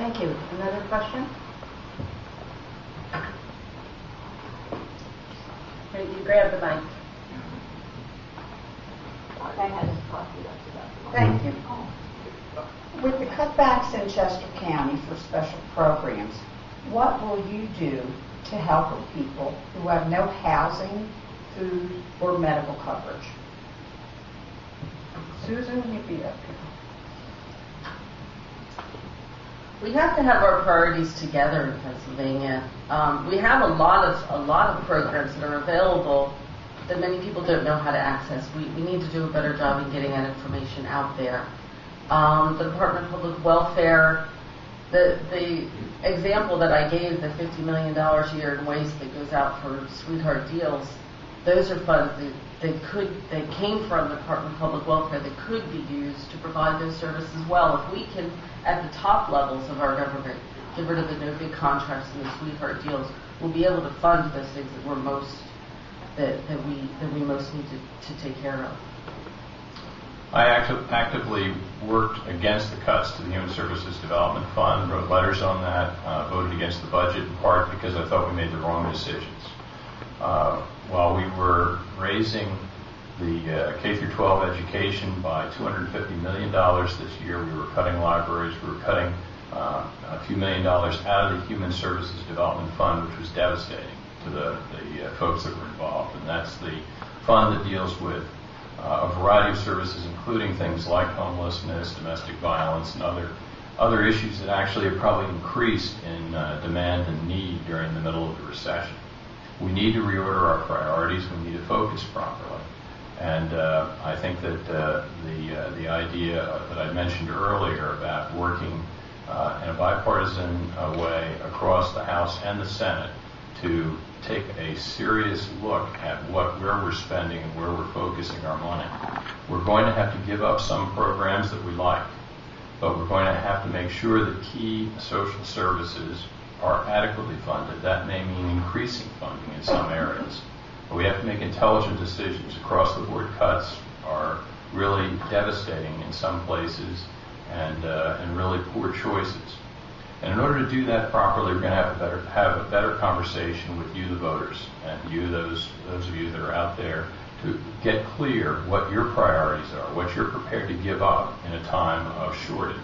Thank you. Another question? Hey, you grab the mic. Thank you. With the cutbacks in Chester County for special programs, what will you do to help with people who have no housing, food, or medical coverage? Susan, you'd be up here. We have to have our priorities together in Pennsylvania. We have a lot of programs that are available that many people don't know how to access. We need to do a better job in getting that information out there. The Department of Public Welfare, the example that I gave, the $50 million a year in waste that goes out for sweetheart deals, those are funds that came from the Department of Public Welfare that could be used to provide those services well. If we can, at the top levels of our government, get rid of the no bid contracts and the sweetheart deals, we'll be able to fund those things that we're most that we most need to take care of. I actively worked against the cuts to the Human Services Development Fund, wrote letters on that, voted against the budget in part because I thought we made the wrong decisions. While we were raising the K-12 education by $250 million this year, we were cutting libraries, we were cutting a few $1 million out of the Human Services Development Fund, which was devastating to the folks that were involved. And that's the fund that deals with a variety of services, including things like homelessness, domestic violence, and other issues that actually have probably increased in demand and need during the middle of the recession. We need to reorder our priorities. We need to focus properly. And I think that the idea that I mentioned earlier about working in a bipartisan way across the House and the Senate to take a serious look at where we're spending and where we're focusing our money. We're going to have to give up some programs that we like, but we're going to have to make sure that key social services are adequately funded. That may mean increasing funding in some areas. But we have to make intelligent decisions. Across-the-board cuts are really devastating in some places and really poor choices. And in order to do that properly, we're going to have a better conversation with you, the voters, and you, those of you that are out there, to get clear what your priorities are, what you're prepared to give up in a time of shortage,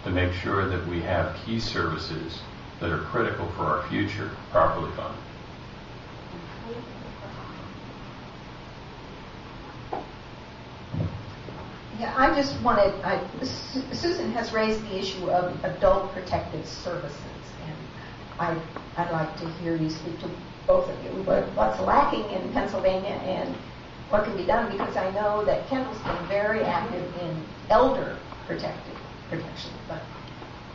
to make sure that we have key services that are critical for our future properly funded. Yeah, I just wanted, Susan has raised the issue of adult protective services, and I'd like to hear you speak to both of you. What's lacking in Pennsylvania and what can be done, because I know that Kendall's been very active in elder protection, but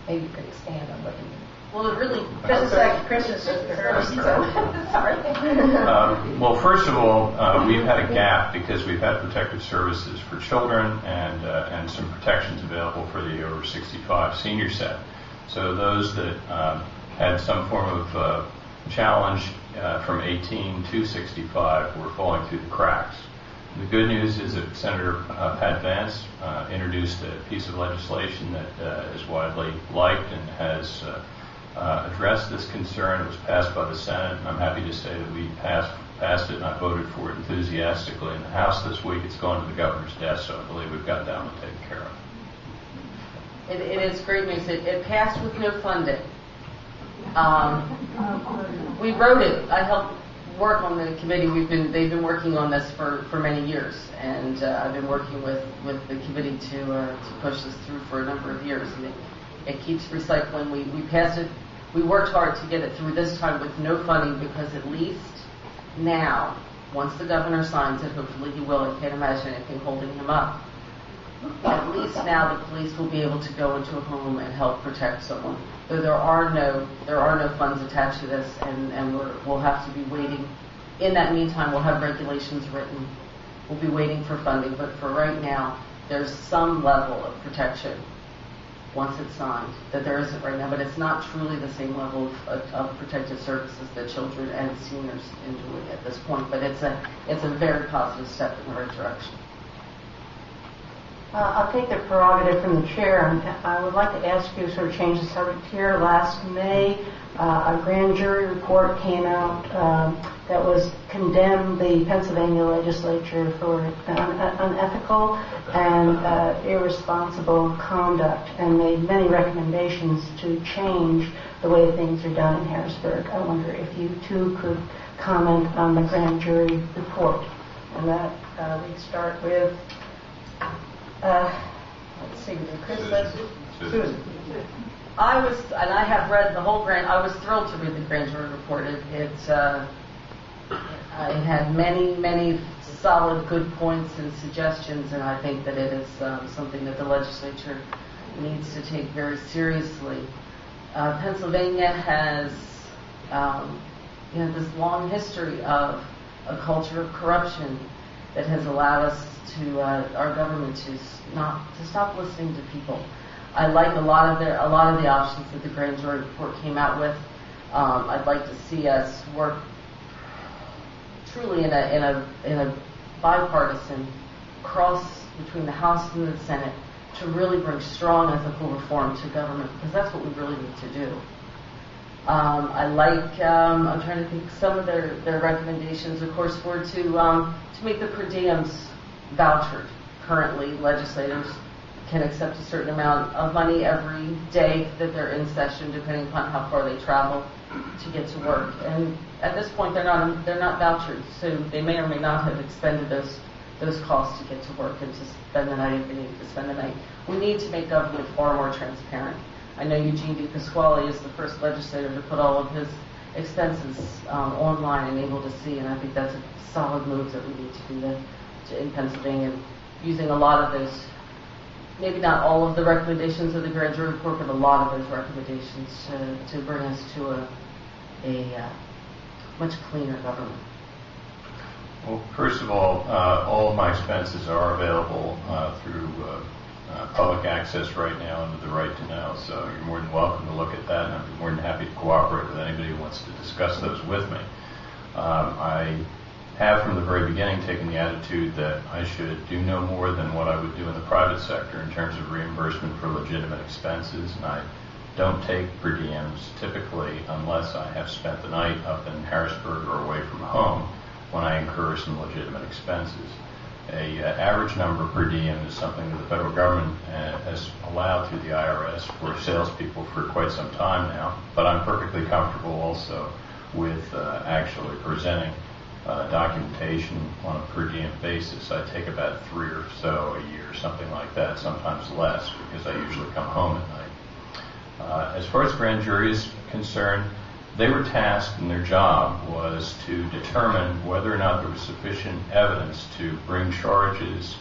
maybe you could expand on what you mean. Well, it really... Christmas is the first. Sorry. Well, first of all, we've had a gap because we've had protective services for children and some protections available for the over 65 senior set. So those that had some form of challenge from 18 to 65 were falling through the cracks. The good news is that Senator Pat Vance introduced a piece of legislation that is widely liked and has addressed this concern. It was passed by the Senate, and I'm happy to say that we passed it, and I voted for it enthusiastically in the House this week. It's gone to the governor's desk, so I believe we've got that one taken care of. It is great news. It passed with no funding. We wrote it. I helped work on the committee. They've been working on this for many years, and I've been working with the committee to push this through for a number of years. And it keeps recycling. We passed it. We worked hard to get it through this time with no funding, because at least now, once the governor signs it, hopefully he will, I can't imagine anything holding him up. At least now the police will be able to go into a home and help protect someone. Though there are no funds attached to this, and we'll have to be waiting. In that meantime, we'll have regulations written. We'll be waiting for funding, but for right now, there's some level of protection once it's signed that there isn't right now, but it's not truly the same level of protective services that children and seniors enjoy at this point. But it's a very positive step in the right direction. I'll take the prerogative from the chair, and I would like to ask you to sort of change the subject here. Last May, a grand jury report came out that was condemned the Pennsylvania legislature for unethical and irresponsible conduct, and made many recommendations to change the way things are done in Harrisburg. I wonder if you too could comment on the grand jury report. And that we'd start with, let's see, Chris, Susan. I have read the whole I was thrilled to read the grand jury report. I had many solid, good points and suggestions, and I think that it is something that the legislature needs to take very seriously. Pennsylvania has, this long history of a culture of corruption that has allowed us to our government to stop listening to people. I like a lot of the options that the grand jury report came out with. I'd like to see us work truly in a bipartisan cross between the House and the Senate to really bring strong ethical reform to government, because that's what we really need to do. I'm trying to think, some of their recommendations, of course, were to make the per diems vouchered. Currently, legislators can accept a certain amount of money every day that they're in session, depending upon how far they travel to get to work. And at this point, they're not vouchered, so they may or may not have expended those costs to get to work and to spend the night if they need to spend the night. We need to make government far more transparent. I know Eugene D. Pasquale is the first legislator to put all of his expenses online and able to see, and I think that's a solid move that we need to do in Pennsylvania, using a lot of those, maybe not all of the recommendations of the grand jury report, but a lot of those recommendations to bring us to a much cleaner government. Well, first of all of my expenses are available through public access right now under the right to know, so you're more than welcome to look at that, and I'd be more than happy to cooperate with anybody who wants to discuss those with me. I have from the very beginning taken the attitude that I should do no more than what I would do in the private sector in terms of reimbursement for legitimate expenses, and I don't take per diems typically unless I have spent the night up in Harrisburg or away from home when I incur some legitimate expenses. A average number per diem is something that the federal government has allowed through the IRS for salespeople for quite some time now, but I'm perfectly comfortable also with actually presenting documentation on a per diem basis. I take about 3 or so a year, something like that, sometimes less, because I usually come home at night. As far as grand jury is concerned, they were tasked, and their job was to determine whether or not there was sufficient evidence to bring charges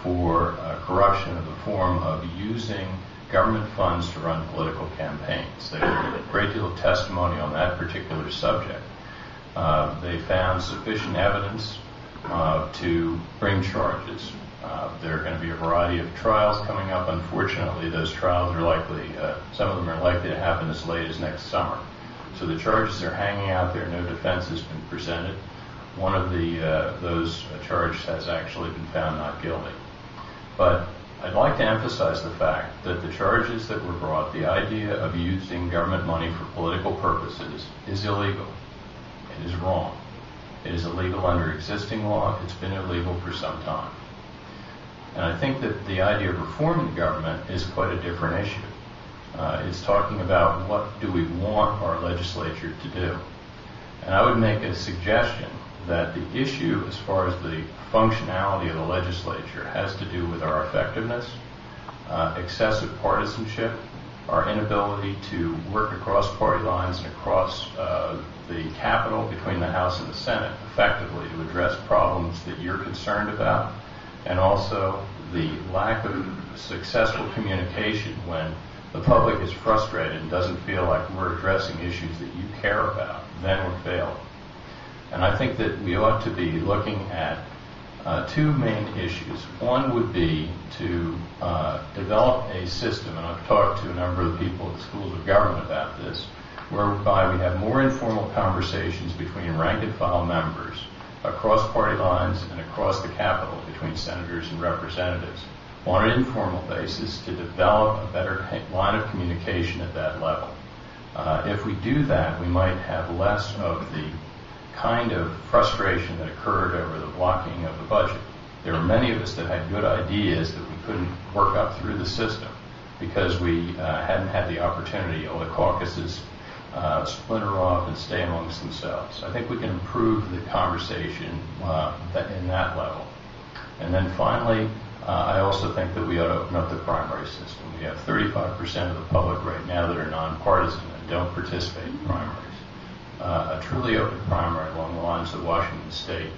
for corruption in the form of using government funds to run political campaigns. They did a great deal of testimony on that particular subject. They found sufficient evidence to bring charges. There are going to be a variety of trials coming up. Unfortunately, those trials are likely, some of them are likely to happen as late as next summer. So the charges are hanging out there. No defense has been presented. One of those charges has actually been found not guilty. But I'd like to emphasize the fact that the charges that were brought, the idea of using government money for political purposes, is illegal. It is wrong. It is illegal under existing law. It's been illegal for some time. And I think that the idea of reforming the government is quite a different issue. It's talking about what do we want our legislature to do. And I would make a suggestion that the issue as far as the functionality of the legislature has to do with our effectiveness, excessive partisanship, our inability to work across party lines and across the Capitol between the House and the Senate effectively to address problems that you're concerned about, and also the lack of successful communication when the public is frustrated and doesn't feel like we're addressing issues that you care about. Then we're failing. And I think that we ought to be looking at two main issues. One would be to develop a system, and I've talked to a number of people at the schools of government about this, whereby we have more informal conversations between rank and file members across party lines and across the Capitol between senators and representatives on an informal basis to develop a better line of communication at that level. If we do that, we might have less of the kind of frustration that occurred over the blocking of the budget. There were many of us that had good ideas that we couldn't work up through the system because we hadn't had the opportunity, or the caucuses splinter off and stay amongst themselves. I think we can improve the conversation in that level. And then finally, I also think that we ought to open up the primary system. We have 35% of the public right now that are nonpartisan and don't participate in primaries. A truly open primary along the lines of Washington State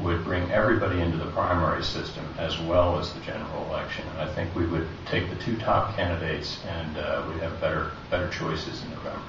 would bring everybody into the primary system as well as the general election. And I think we would take the two top candidates and we'd have better choices in November.